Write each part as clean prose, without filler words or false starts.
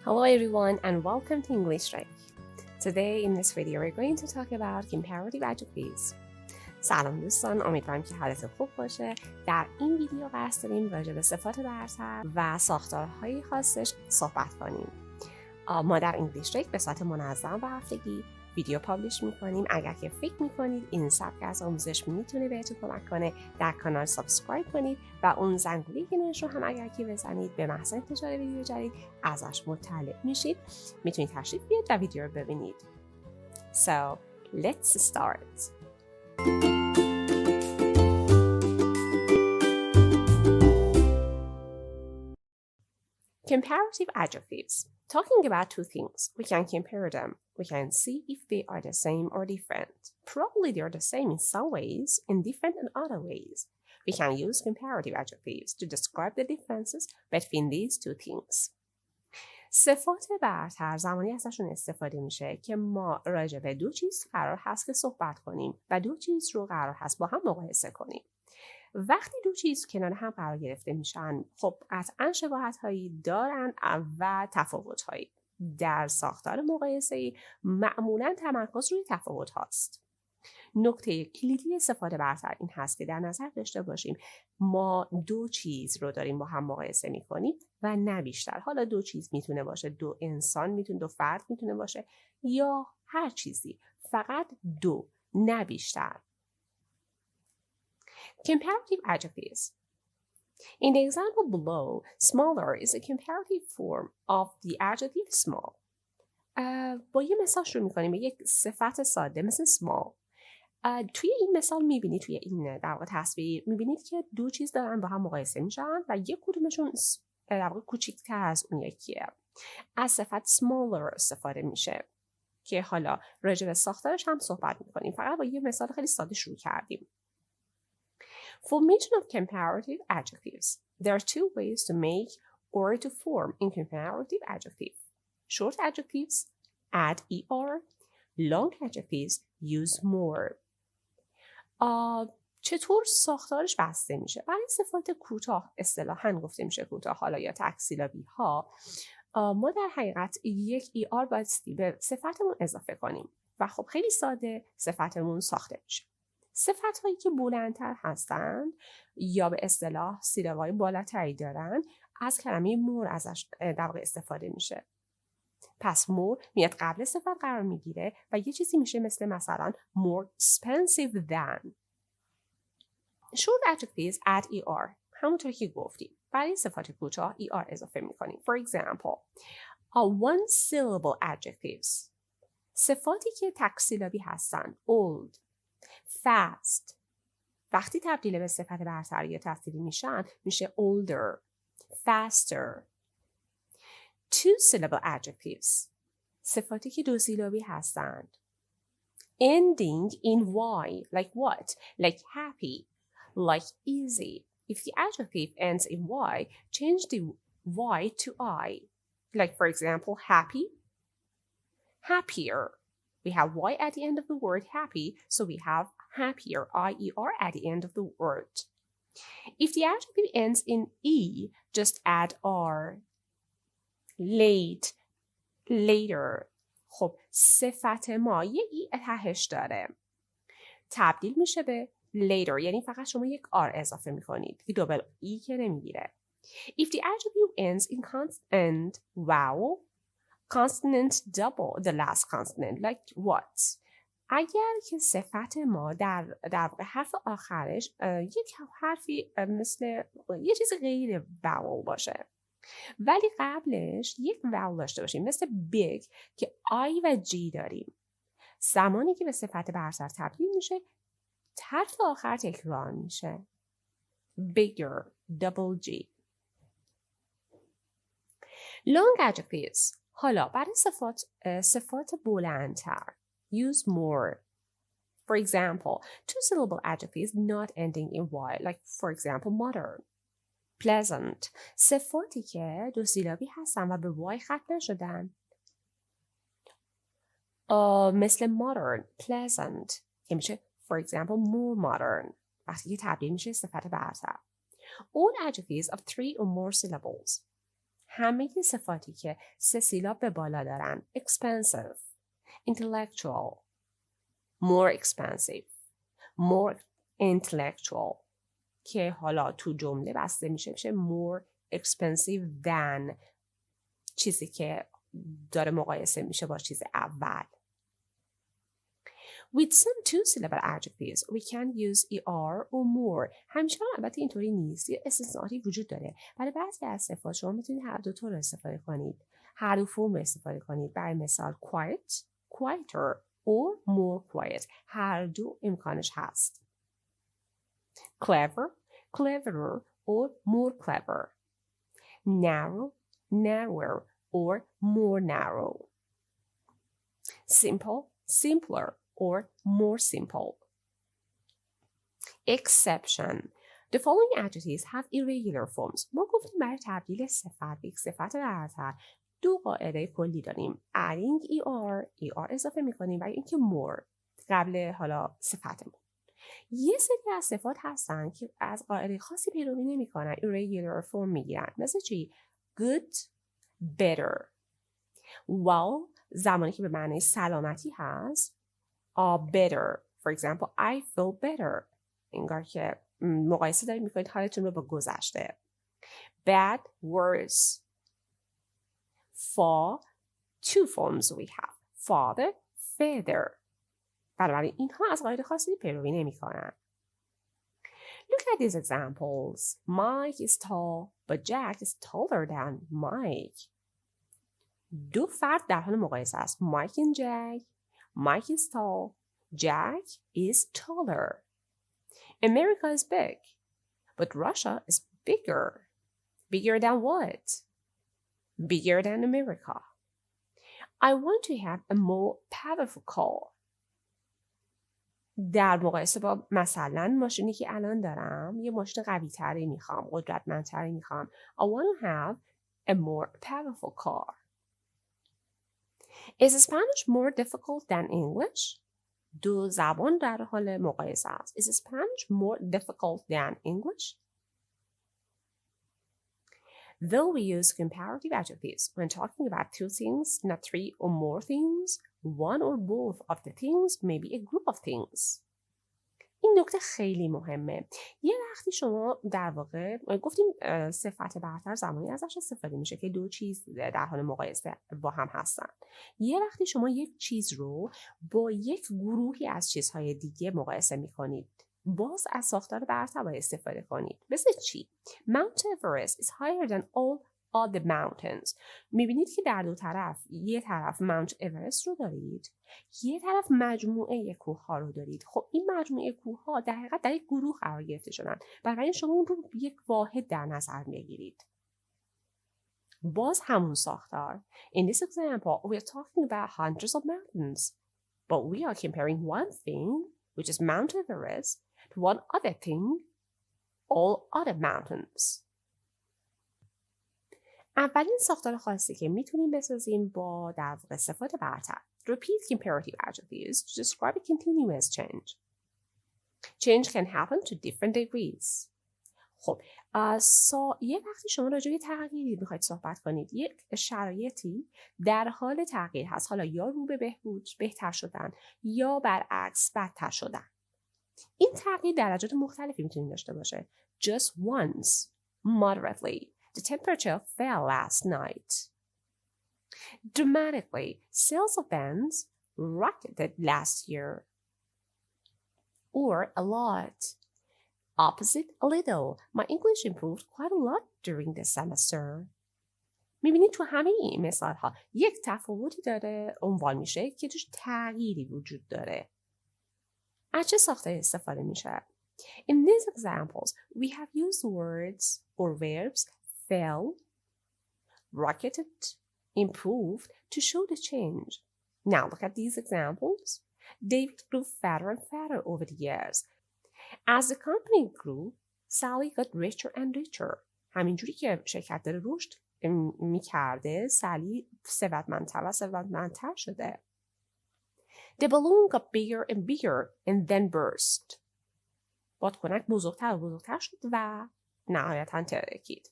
Hello everyone and welcome to EnglishRec. Today in this video we're going to talk about comparative adjectives. سلام دوستان، امیدوارم که حالتون خوب باشه. در این ویدیو قصد داریم راجع به صفات برتر و ساختارهای خاصش صحبت کنیم. ما در EnglishRec به صورت منظم و هفتگی ویدیو پابلش میکنیم. اگر که فکر میکنید این سبک از آموزش میتونه بهتون کمک کنه، در کانال سابسکرایب کنید و اون زنگوله کنارش رو هم اگر که بزنید به محض انتشار ویدیو جدید ازش مطلع میشید. میتونید تشریف بیارید و ویدیو رو ببینید. So, let's start. Comparative adjectives. Talking about two things, we can compare them. We can see if they are the same or different. Probably they are the same in some ways and different in other ways. We can use comparative adjectives to describe the differences between these two things. صفات برتر زمانی ازشون استفاده میشه که ما راجع به دو چیز قرار هست که صحبت کنیم و دو چیز رو قرار هست با هم مقایسه کنیم. وقتی دو چیز کنار هم قرار گرفته میشن، خب قطعا شباهت هایی دارن و تفاوت هایی. در ساختار مقایسه‌ای معمولا تمرکز روی تفاوت هاست. نکته کلیدی صفات برتر این هست که در نظر داشته باشیم ما دو چیز رو داریم با هم مقایسه میکنیم و نه بیشتر. حالا دو چیز میتونه باشه، دو انسان میتونه، دو فرد میتونه باشه یا هر چیزی، فقط دو، نه بیشتر. Comparative adjectives. In the example below, smaller is a comparative form of the adjective small. با یه مثال شروع میکنیم به یک صفت ساده مثل small. توی این مثال میبینید، توی این در واقع تصویر میبینید که دو چیز دارن با هم مقایسه میشن و یک کدومشون در واقع کوچیک‌تر از اون یکیه. از صفت smaller استفاده میشه که حالا راجع به ساختارش هم صحبت میکنیم. فقط با یه مثال خیلی ساده شروع کردیم. Formation of comparative adjectives. There are two ways to make or to form a comparative adjective. Short adjectives add er. Long adjectives use more. چطور ساختارش بسته میشه؟ برای صفات کوتاه اصطلاحاً گفته میشه کوتاه، حالا یا تکسیلابی ها، ما در حقیقت یک er بایستی به صفتمون اضافه کنیم و خب خیلی ساده صفتمون ساخته میشه. صفت هایی که بلندتر هستند یا به اصطلاح سیلاب‌های بالاتری دارن، از کلمه more ازش در واقع استفاده میشه. پس more میاد قبل صفت قرار میگیره و یه چیزی میشه مثلا more expensive than. Short adjectives add er. همونطور که گفتیم برای صفات کوتاه er اضافه میکنیم. For example, one syllable adjectives. صفاتی که تکسیلابی هستن old, fast. وقتی تبدیل به صفت برتر یا تفضیلی میشن میشه older, faster. Two syllable adjectives. صفاتی که دو سیلابی هستند. Ending in y, like what? Like happy, like easy. If the adjective ends in y, change the y to I. Like for example, happy, happier. We have y at the end of the word happy, so we have happier, I-E-R, at the end of the word. If the adjective ends in E, just add R. Late, later. خب صفت ما یه ای تهش داره. تبدیل میشه به later، یعنی فقط شما یک R اضافه میکنید که دوبل ای که نمیگیره. If the adjective ends in consonant vowel, consonant double the last consonant, like what? اگر که صفت ما در حرف آخرش یک حرفی مثل یه چیز غیر vowel باشه ولی قبلش یک vowel داشته باشیم مثل big که I و G داریم، زمانی که به صفت برتر تبدیل میشه حرف آخر تکرار میشه. bigger, double G. long adjectives. حالا برای صفات بلندتر use more. For example, two syllable adjectives not ending in y, like for example modern, pleasant. صفاتی که دو سیلابی هستن و به y ختم نشدن مثل modern, pleasant که میشه for example more modern وقتی که تبدیل میشه صفت برتر. All adjectives of three or more syllables همه صفاتی که 3 سیلاب به بالا دارن expensive, intellectual, more expensive, more intellectual که حالا تو جمله بسته میشه more expensive than چیزی که داره مقایسه میشه با چیز اول. With some 2-syllable adjectives, we can use er or more. همیشه البته اینطوری نیست. یه استثناءاتی وجود داره. برای بعضی از صفات شما میتونید هر دو طور استفاده کنید. هر دو فرم استفاده کنید. برای مثال quiet, quieter or more quiet. هر دو امکانش هست. Clever, cleverer or more clever. Narrow, narrower or more narrow. Simple, simpler or more simple. Exception. The following adjectives have irregular forms. ما گفتیم برای تبدیل صفت به یک صفت برتر 2 قاعده کلی داریم. adding er اضافه میکنیم برای اینکه more قبل حالا صفتمون. یه سری از صفات هستن که از قاعده خاصی پیروی نمیکنن، irregular form میگیرن. مثل چی؟ good, better. well زمانی که به معنی سلامتی هست better. For example, I feel better. انگار که مقایسه دارید میکنید حالتون رو با گذشته. Bad, worse. For 2 forms we have. Father, feather. بنابراین اینها از قاعده خاصی پیروی نمیکنن. Look at these examples. Mike is tall, but Jack is taller than Mike. 2 فرد در حال مقایسه است. Mike and Jack. Mike is tall. Jack is taller. America is big, but Russia is bigger. Bigger than what? Bigger than America. I want to have a more powerful car. در مقایسه با مثلا ماشینی که الان دارم یه ماشین قوی تری میخوام، قدرتمندتری میخوام. I want to have a more powerful car. Is Spanish more difficult than English? 2 زبان در حال مقایسه است. Is Spanish more difficult than English? Though we use comparative adjectives when talking about 2 things, not 3 or more things, 1 or both of the things may be a group of things. این نکته خیلی مهمه. یه وقتی شما در واقع گفتیم صفت برتر زمانی ازش استفاده میشه که 2 چیز در حال مقایسه با هم هستن. یه وقتی شما یک چیز رو با یک گروهی از چیزهای دیگه مقایسه میکنید، باز از ساختار برتر باید استفاده کنید. مثل چی؟ Mount Everest is higher than all other mountains. میبینید که در 2 طرف، یه طرف ماونت اورست رو دارید، یه طرف مجموعه کوه‌ها رو دارید. خب این مجموعه کوه‌ها در حقیقت در یک گروه قرار گرفته شدن. برای شما اون رو یک واحد در نظر میگیرید. باز همون ساختار. In this example, we are talking about hundreds of mountains, but we are comparing one thing, which is Mount Everest, to one other thing, all other mountains. اولین ساختار خاصی که میتونیم بسازیم با در واقع صفات برتر. Repeat comparative adjectives to describe a continuous change. Change can happen to different degrees. خب یه وقتی شما راجع به تغییری میخواید صحبت کنید، یک شرایطی در حال تغییر هست، حالا یا رو به بهبود، بهتر شدن، یا برعکس بدتر شدن. این تغییر درجات مختلفی میتونه داشته باشه. Just once, moderately. The temperature fell last night. Dramatically, sales of Vans rocketed last year. Or a lot. Opposite, a little. My English improved quite a lot during the semester. میبینید تو همه این مثال ها یک تفاوتی داره عنوان میشه که توش تغییری وجود داره. از چه ساختاری استفاده میشه؟ In these examples, we have used words or verbs fell, rocketed, improved to show the change. Now look at these examples. David grew fatter and fatter over the years. As the company grew, Sally got richer and richer. همینجوری که شرکت داره رشد میکرده، سالی ثروتمندتر و ثروتمندتر شده. The balloon got bigger and bigger and then burst. بادکنک بزرگتر و بزرگتر شد و نهایتاً ترکید.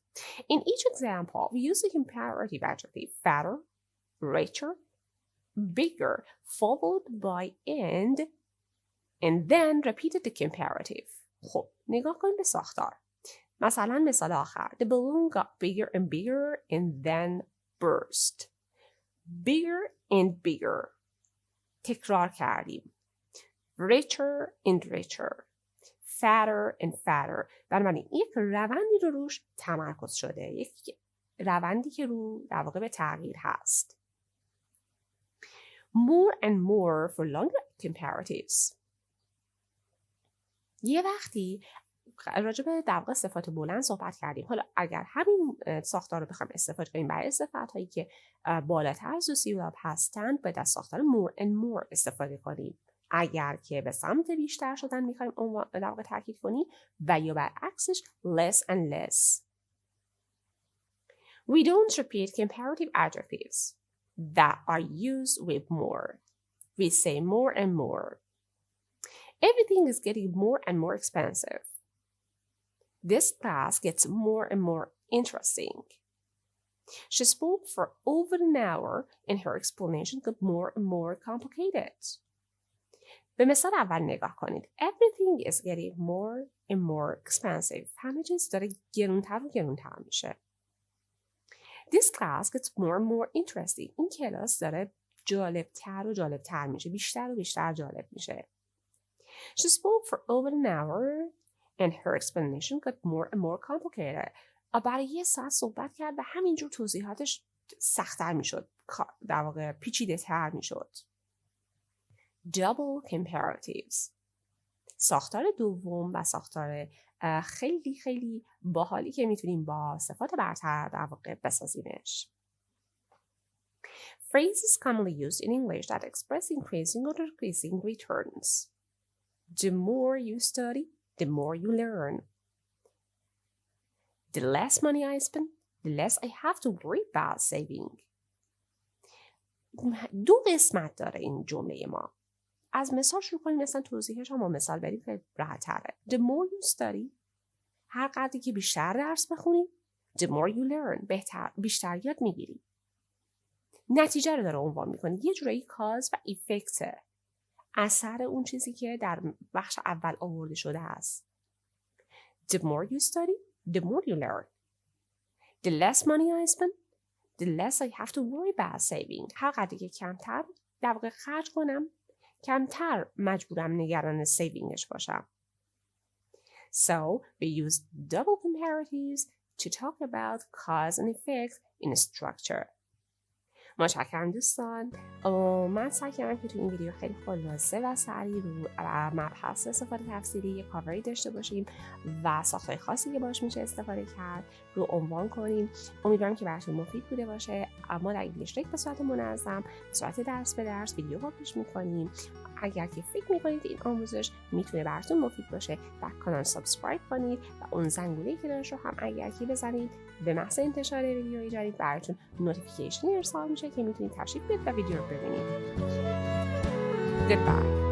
In each example, we use the comparative adjective fatter, richer, bigger, followed by and then repeated the comparative. خب نگاه کنیم به ساختار. مثلا مثال آخر. The balloon got bigger and bigger and then burst. Bigger and bigger. تکرار کردیم. Richer and richer. Fatter and fatter. بنابراین یک روندی رو روش تمرکز شده. یک روندی که رو در واقع به تغییر هست. More and more for longer comparatives. یه وقتی راجع به در واقع صفات بلند صحبت کردیم. حالا اگر همین ساختار رو بخوایم استفاده کنیم برای صفات‌هایی که بالاتر از 2 سیلاب هستند، باید از ساختار more and more استفاده کنیم. اگر که به سمت بیشتر شدن می‌خوایم در واقع تاکید کنیم و یا برعکسش less and less. We don't repeat comparative adjectives that are used with more. We say more and more. Everything is getting more and more expensive. This class gets more and more interesting. She spoke for over an hour and her explanation got more and more complicated. به مثال اول نگاه کنید. Everything is getting more and more expensive. همه چیز داره گرونتر و گرونتر میشه. This class gets more and more interesting. این کلاس داره جالبتر و جالبتر میشه. بیشتر و بیشتر جالب میشه. She spoke for over an hour and her explanation got more and more complicated. برای 1 ساعت صحبت کرد و همینجور توضیحاتش سخت‌تر میشد. در واقع پیچیده‌تر میشد. Double comparatives. ساختار دوم و ساختار خیلی خیلی باحالی که میتونیم با صفات برتر در واقع بسازیمش. Phrases commonly used in English that express increasing or decreasing returns. The more you study, the more you learn. The less money I spend, the less I have to worry about saving. 2 قسمت داره این جمله ما. از مثال شروع کنیم، مثلا توضیحش هم با مثال بریم که راحت تره. The more you study, هر قدری که بیشتر درس بخونی, the more you learn, بیشتر یاد میگیری. نتیجه رو داره عنوان میکنه. یه جورایی کاز و ایفکته. اثر اون چیزی که در بخش اول آورده شده است. The more you study, the more you learn. The less money I spend, the less I have to worry about saving. هر قدری که کمتر در واقع خرج کنم، کمتر مجبورم نگران سیوینگش باشم. So we use double comparatives to talk about cause and effect in structure. متشکرم دوستان. من سعی کردم که تو این ویدیو خیلی خلاصه و سریع رو مبحث صفات تفضیلی یک کاوری داشته باشیم و ساختارهای خاصی که باش میشه استفاده کرد رو عنوان کنیم. امیدوارم که براتون مفید بوده باشه. ما در انگلیشرک به صورت منظم، به صورت درس به درس ویدیو پابلش میکنیم. اگر که فکر میکنید این آموزش میتونه براتون مفید باشه، در کانال سابسکرایب کنید و اون زنگوله کلاش رو هم اگر که بزنید، به محض انتشار ویدیوی جدید براتون نوتیفیکیشن ارسال میشه که میتونید تشریف بیارید و ویدیو رو ببینید. Goodbye.